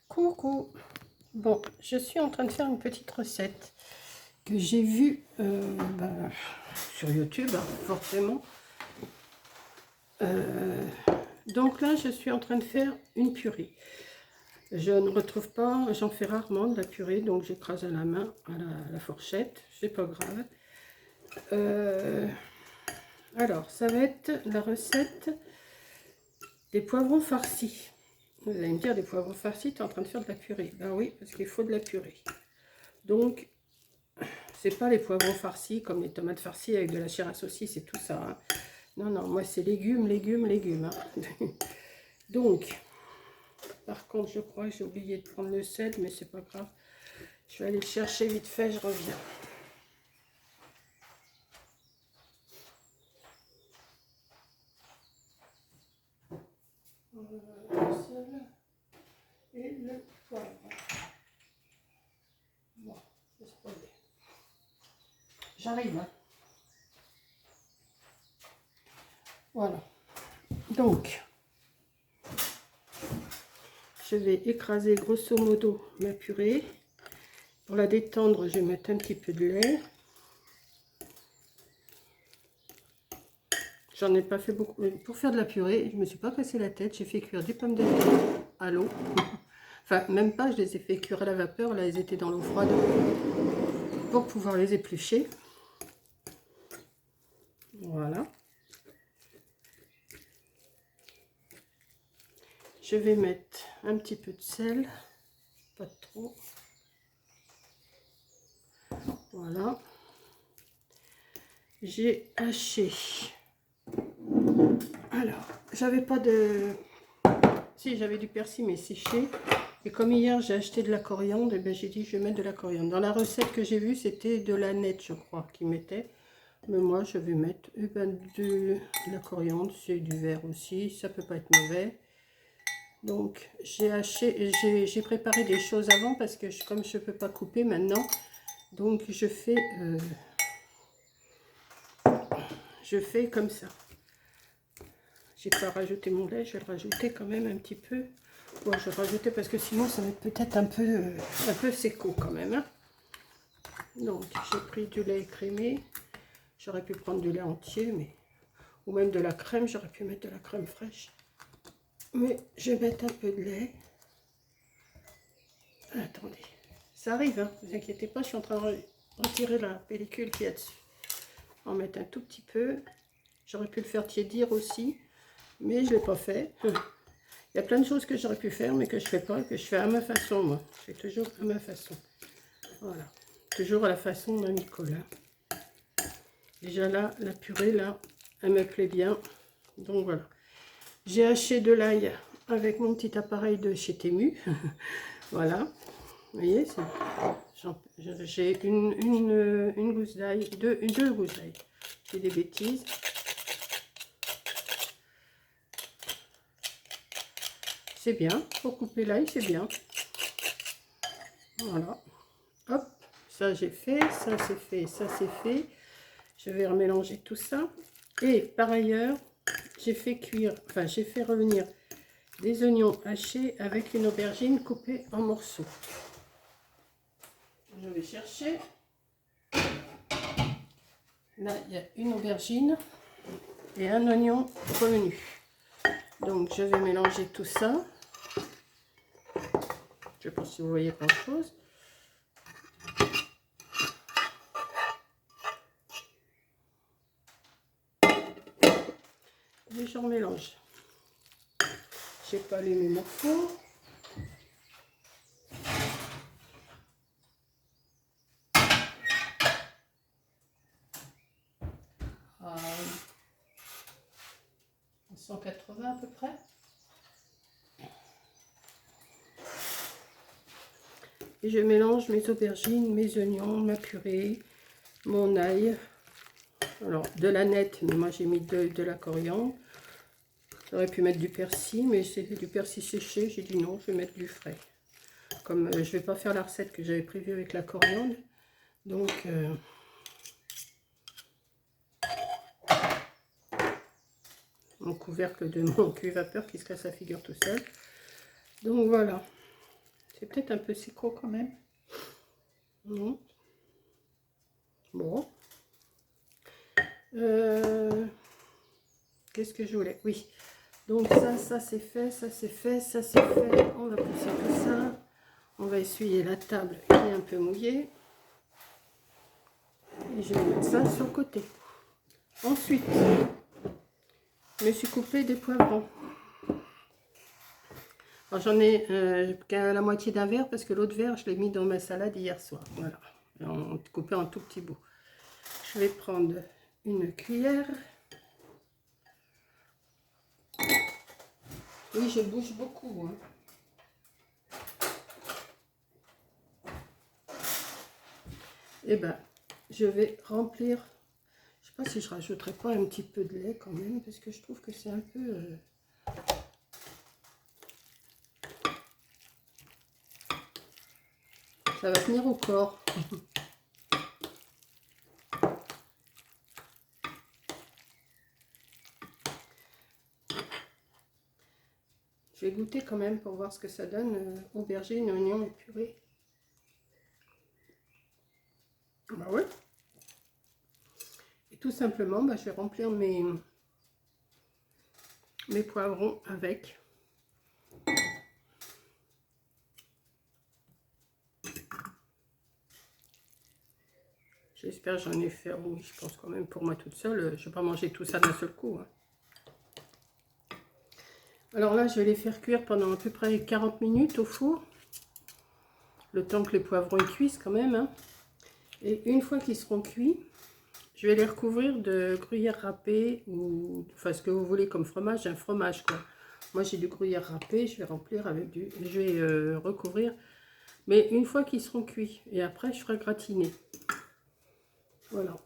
Coucou. Bon, je suis en train de faire une petite recette que j'ai vue sur YouTube, hein, forcément. Donc là, je suis en train de faire une purée. Je ne retrouve pas, j'en fais rarement de la purée, donc j'écrase à la main, à la fourchette, c'est pas grave. Alors, ça va être la recette des poivrons farcis. Vous allez me dire, des poivrons farcis, tu es en train de faire de la purée. Ben oui, parce qu'il faut de la purée. Donc, c'est pas les poivrons farcis comme les tomates farcies avec de la chair à saucisse et tout ça. Hein. Non, non, moi c'est légumes, légumes, légumes. Hein. Donc, par contre, je crois que j'ai oublié de prendre le sel, mais c'est pas grave. Je vais aller le chercher vite fait, je reviens. Le sel et le poivre. Bon, c'est pas bien. J'arrive. Hein. Voilà. Donc, je vais écraser grosso modo ma purée. Pour la détendre, je vais mettre un petit peu de lait. J'en ai pas fait beaucoup. Pour faire de la purée, je me suis pas cassé la tête. J'ai fait cuire des pommes de terre à l'eau. Enfin, même pas, je les ai fait cuire à la vapeur. Là, elles étaient dans l'eau froide pour pouvoir les éplucher. Voilà. Je vais mettre un petit peu de sel. Pas trop. Voilà. J'ai haché. Alors, j'avais pas de... Si, j'avais du persil, mais séché. Et comme hier, j'ai acheté de la coriandre, et ben j'ai dit, je vais mettre de la coriandre. Dans la recette que j'ai vue, c'était de la nette, je crois, qu'ils mettaient. Mais moi, je vais mettre de la coriandre. C'est du vert aussi. Ça peut pas être mauvais. Donc, j'ai préparé des choses avant parce que comme je peux pas couper maintenant, donc je fais comme ça. J'ai pas rajouté mon lait, je vais le rajouter quand même un petit peu. Bon, je vais rajouter parce que sinon ça va être peut-être un peu séco quand même. Hein. Donc j'ai pris du lait écrémé. J'aurais pu prendre du lait entier, mais ou même de la crème. J'aurais pu mettre de la crème fraîche. Mais je vais mettre un peu de lait. Attendez, ça arrive, hein, vous inquiétez pas, je suis en train de retirer la pellicule qu'il y a dessus. En mettre un tout petit peu. J'aurais pu le faire tiédir aussi, mais je ne l'ai pas fait. Il y a plein de choses que j'aurais pu faire, mais que je ne fais pas, que je fais à ma façon, moi. Je fais toujours à ma façon. Voilà. Toujours à la façon d'un Nicolas. Déjà là, la purée, là, elle me plaît bien. Donc voilà. J'ai haché de l'ail avec mon petit appareil de chez Temu. Voilà. Vous voyez, j'ai une gousse d'ail, deux gousses d'ail. J'ai des bêtises. C'est bien, pour couper l'ail, c'est bien. Voilà. Hop, ça j'ai fait, ça c'est fait, ça c'est fait. Je vais remélanger tout ça. Et par ailleurs, j'ai fait revenir des oignons hachés avec une aubergine coupée en morceaux. Je vais chercher. Là, il y a une aubergine et un oignon revenu. Donc, je vais mélanger tout ça. Je ne sais pas si vous voyez grand chose. Et je remélange. Je n'ai pas allumé mon four. À 180 à peu près. Et je mélange mes aubergines, mes oignons, ma purée, mon ail. Alors, de la nette, mais moi j'ai mis de la coriandre. J'aurais pu mettre du persil, mais c'est du persil séché. J'ai dit non, je vais mettre du frais. Comme je ne vais pas faire la recette que j'avais prévue avec la coriandre. Donc, mon couvercle de mon cuve vapeur qui se casse la figure tout seul. Donc voilà. C'est peut-être un peu sécro quand même. Non. Bon. Qu'est-ce que je voulais? Oui. Donc ça c'est fait, ça c'est fait, ça c'est fait. On va pousser tout ça. On va essuyer la table qui est un peu mouillée. Et je vais mettre ça sur le côté. Ensuite, je me suis coupé des poivrons. Alors j'en ai qu'à la moitié d'un verre parce que l'autre verre, je l'ai mis dans ma salade hier soir. Voilà. En coupé en tout petits bouts. Je vais prendre une cuillère. Oui, je bouge beaucoup. Hein. Et ben, je vais remplir. Je sais pas si je rajouterai pas un petit peu de lait quand même, parce que je trouve que c'est un peu... Ça va tenir au corps. Je vais goûter quand même pour voir ce que ça donne. Aubergine, oignon et purée. Bah ouais. Et tout simplement, bah, je vais remplir mes poivrons avec. J'espère que j'en ai fait, oui, je pense quand même pour moi toute seule. Je ne vais pas manger tout ça d'un seul coup. Hein. Alors là, je vais les faire cuire pendant à peu près 40 minutes au four. Le temps que les poivrons ils cuisent quand même. Hein. Et une fois qu'ils seront cuits, je vais les recouvrir de gruyère râpée ou enfin ce que vous voulez comme fromage, un fromage quoi. Moi j'ai du gruyère râpé, je vais remplir avec du... Je vais recouvrir. Mais une fois qu'ils seront cuits. Et après je ferai gratiner. Voilà.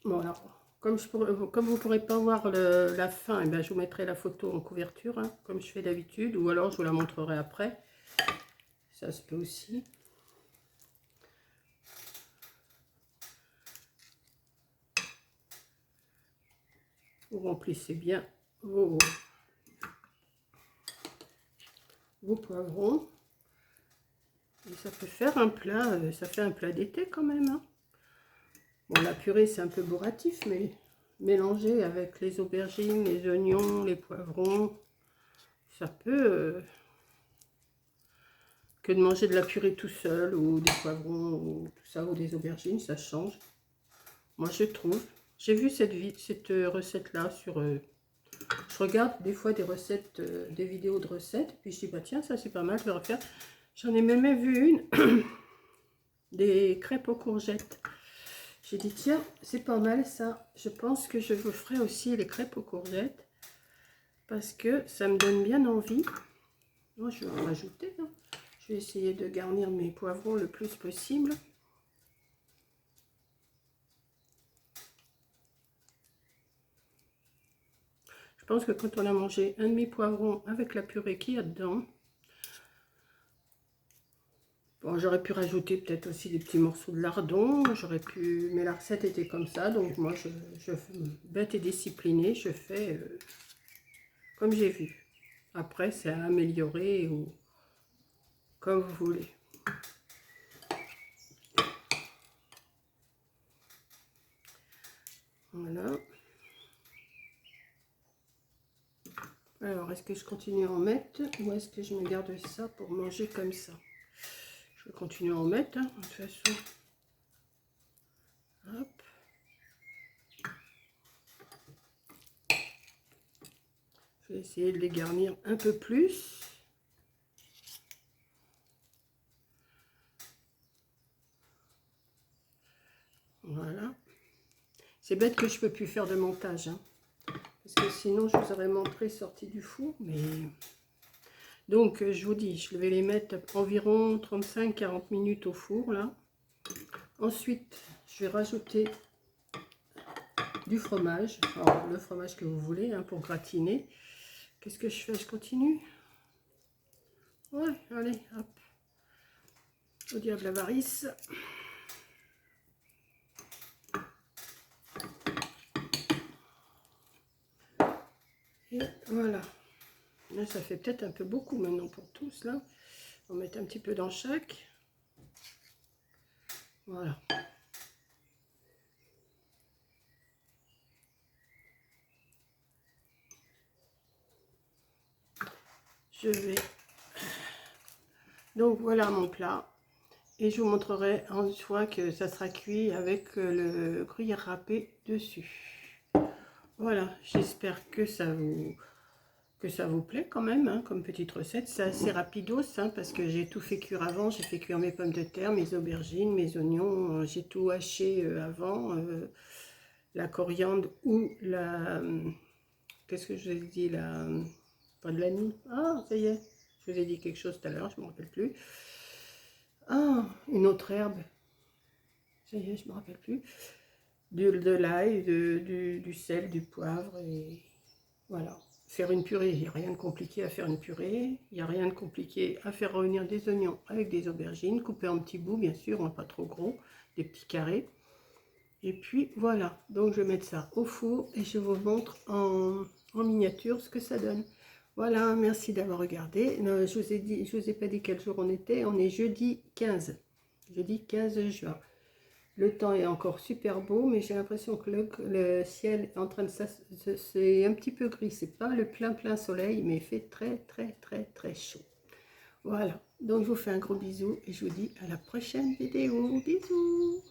Voilà. Comme vous ne pourrez pas voir la fin, eh bien, je vous mettrai la photo en couverture, hein, comme je fais d'habitude. Ou alors je vous la montrerai après. Ça se peut aussi. Vous remplissez bien vos poivrons. Et ça peut faire un plat, ça fait un plat d'été quand même. Hein. Bon, la purée, c'est un peu bourratif, mais mélangé avec les aubergines, les oignons, les poivrons, ça peut... que de manger de la purée tout seul, ou des poivrons, ou tout ça, ou des aubergines, ça change. Moi, je trouve. J'ai vu cette recette-là sur... je regarde des fois des recettes, des vidéos de recettes, puis je dis, bah tiens, ça c'est pas mal, je vais refaire. J'en ai même vu une, des crêpes aux courgettes. J'ai dit, tiens, c'est pas mal ça. Je pense que je vous ferai aussi les crêpes aux courgettes. Parce que ça me donne bien envie. Moi, je vais en rajouter. Hein. Je vais essayer de garnir mes poivrons le plus possible. Je pense que quand on a mangé un demi-poivron avec la purée qu'il y a dedans, bon, j'aurais pu rajouter peut-être aussi des petits morceaux de lardon, j'aurais pu, mais la recette était comme ça, donc moi, je bête et disciplinée, je fais comme j'ai vu. Après, c'est à améliorer ou comme vous voulez. Voilà. Alors, est-ce que je continue à en mettre ou est-ce que je me garde ça pour manger comme ça? Je vais continuer à en mettre, hein, de toute façon. Hop. Je vais essayer de les garnir un peu plus. Voilà. C'est bête que je ne peux plus faire de montage, hein, parce que sinon je vous aurais montré sorti du four. Mais donc je vous dis, je vais les mettre environ 35-40 minutes au four là. Ensuite, je vais rajouter du fromage, alors, le fromage que vous voulez hein, pour gratiner. Qu'est-ce que je fais? Je continue? Ouais, allez, hop. Au diable l'avarice. Et voilà. Là, ça fait peut-être un peu beaucoup maintenant pour tous là. On va mettre un petit peu dans chaque. Voilà. Je vais... Donc voilà mon plat. Et je vous montrerai une fois que ça sera cuit avec le gruyère râpé dessus. Voilà, j'espère que ça vous plaît quand même, hein, comme petite recette. C'est assez rapidos, hein, parce que j'ai tout fait cuire avant. J'ai fait cuire mes pommes de terre, mes aubergines, mes oignons. J'ai tout haché avant. La coriandre ou la... Qu'est-ce que je vous ai dit là? Pas de l'anis. Ah, ça y est. Je vous ai dit quelque chose tout à l'heure, je ne me rappelle plus. Ah, une autre herbe. Ça y est, je ne me rappelle plus. De l'ail, du sel, du poivre et voilà. Faire une purée, il n'y a rien de compliqué à faire une purée. Il n'y a rien de compliqué à faire revenir des oignons avec des aubergines, coupés en petits bouts, bien sûr, hein, pas trop gros, des petits carrés. Et puis voilà, donc je vais mettre ça au four et je vous montre en miniature ce que ça donne. Voilà, merci d'avoir regardé. Je vous ai pas dit quel jour on était. On est jeudi 15 juin. Le temps est encore super beau, mais j'ai l'impression que le ciel est en train de c'est un petit peu gris. C'est pas le plein soleil, mais il fait très chaud. Voilà, donc je vous fais un gros bisou et je vous dis à la prochaine vidéo. Bisous.